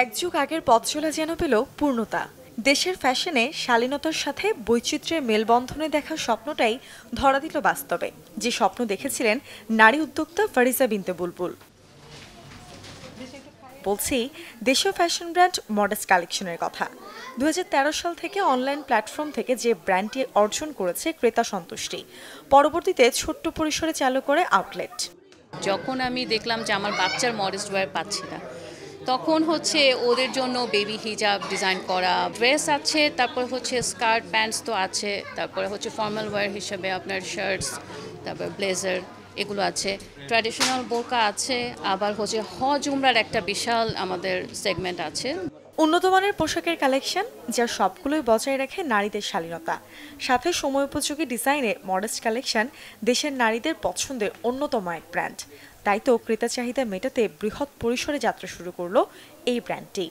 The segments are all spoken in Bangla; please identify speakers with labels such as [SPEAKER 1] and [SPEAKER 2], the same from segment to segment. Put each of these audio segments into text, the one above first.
[SPEAKER 1] এক যুগ আগের পথ চলা যেন পেল পূর্ণতা। দেশের ফ্যাশনে শালীনতার সাথে বৈচিত্র্যের মেলবন্ধনে দেখা স্বপ্নটাই ধরা দিল বাস্তবে, যে স্বপ্ন দেখেছিলেন নারী উদ্যোক্তা ফারিজা বিনতে বুলবুল। বলছি দেশীয় ফ্যাশন ব্র্যান্ড মডেস্ট কালেকশনের কথা। 2013 সাল থেকে অনলাইন প্ল্যাটফর্ম থেকে যে ব্র্যান্ডটি অর্জন করেছে ক্রেতা সন্তুষ্টি, পরবর্তীতে ছোট্ট পরিসরে চালু করে আউটলেট।
[SPEAKER 2] যখন আমি দেখলাম যে আমার বাচ্চার মডেস্ট ওয়্যার পাচ্ছি না, তখন ওদের জন্য বেবি হিজাব ডিজাইন করা, ড্রেস আছে, তারপর স্কার্ট প্যান্টস তো আছে, তারপরে ফর্মাল ওয়্যার হিসেবে আপনার শার্টস, তারপর ব্লেজার, এগুলো আছে, ট্র্যাডিশনাল বোরকা আছে, আবার হজ উমরার একটা বিশাল আমাদের সেগমেন্ট আছে।
[SPEAKER 1] উন্নত মানের পোশাকের কালেকশন, যার সবগুলোই বজায় রাখে নারীদের শালীনতা, সাথে সময়োপযোগী ডিজাইনে মডেস্ট কালেকশন দেশের নারীদের পছন্দের অন্যতম এক ব্র্যান্ড। তাই তো ক্রেতা চাহিদা মেটাতে বৃহৎ পরিসরে যাত্রা শুরু করলো এই ব্র্যান্ডটি।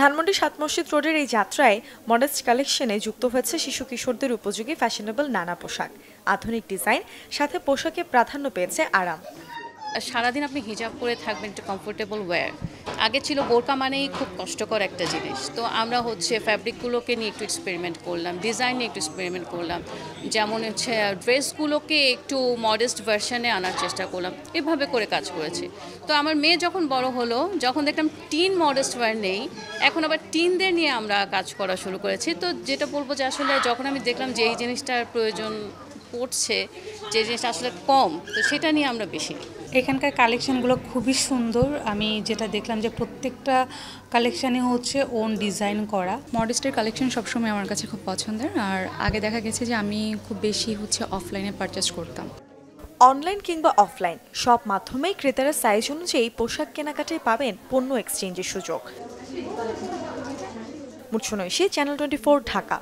[SPEAKER 1] ধানমন্ডি 7 মসজিদ রোডের এই যাত্রায় মডেস্ট কালেকশনে যুক্ত হয়েছে শিশু কিশোরদের উপযোগী ফ্যাশনেবল নানা পোশাক, আধুনিক ডিজাইন, সাথে পোশাকে প্রাধান্য পেয়েছে আরাম।
[SPEAKER 2] সারাদিন আপনি হিজাব পরে থাকবেন, একটা কমফোর্টেবল ওয়্যার। আগে ছিল বোরকা মানেই খুব কষ্টকর একটা জিনিস, তো আমরা ফ্যাব্রিকগুলোকে নিয়ে একটু এক্সপেরিমেন্ট করলাম, ডিজাইন নিয়ে একটু এক্সপেরিমেন্ট করলাম, যেমন ড্রেসগুলোকে একটু মডেস্ট ভার্সনে আনার চেষ্টা করলাম, এভাবে করে কাজ করেছি। তো আমার মেয়ে যখন বড় হলো, যখন দেখলাম টিন মডেস্ট ওয়্যার নেই, এখন আবার টিনদের নিয়ে আমরা কাজ করা শুরু করেছি। তো যেটা বলবো যে আসলে যখন আমি দেখলাম যে এই জিনিসটার প্রয়োজন পড়ছে, যে জিনিসটা আসলে কম, তো সেটা নিয়ে আমরা বেশি।
[SPEAKER 3] এখানকার কালেকশনগুলো খুবই সুন্দর। আমি যেটা দেখলাম যে প্রত্যেকটা কালেকশানে ওন ডিজাইন করা।
[SPEAKER 4] মডেস্টের কালেকশন সবসময় আমার কাছে খুব পছন্দের, আর আগে দেখা গেছে যে আমি খুব বেশি অফলাইনে পারচেস করতাম।
[SPEAKER 1] অনলাইন কিংবা অফলাইন সব মাধ্যমেই ক্রেতারা সাইজ অনুযায়ী পোশাক কেনাকাটায় পাবেন পণ্য এক্সচেঞ্জের সুযোগ। মুর্শনৈশী, চ্যানেল 24, ঢাকা।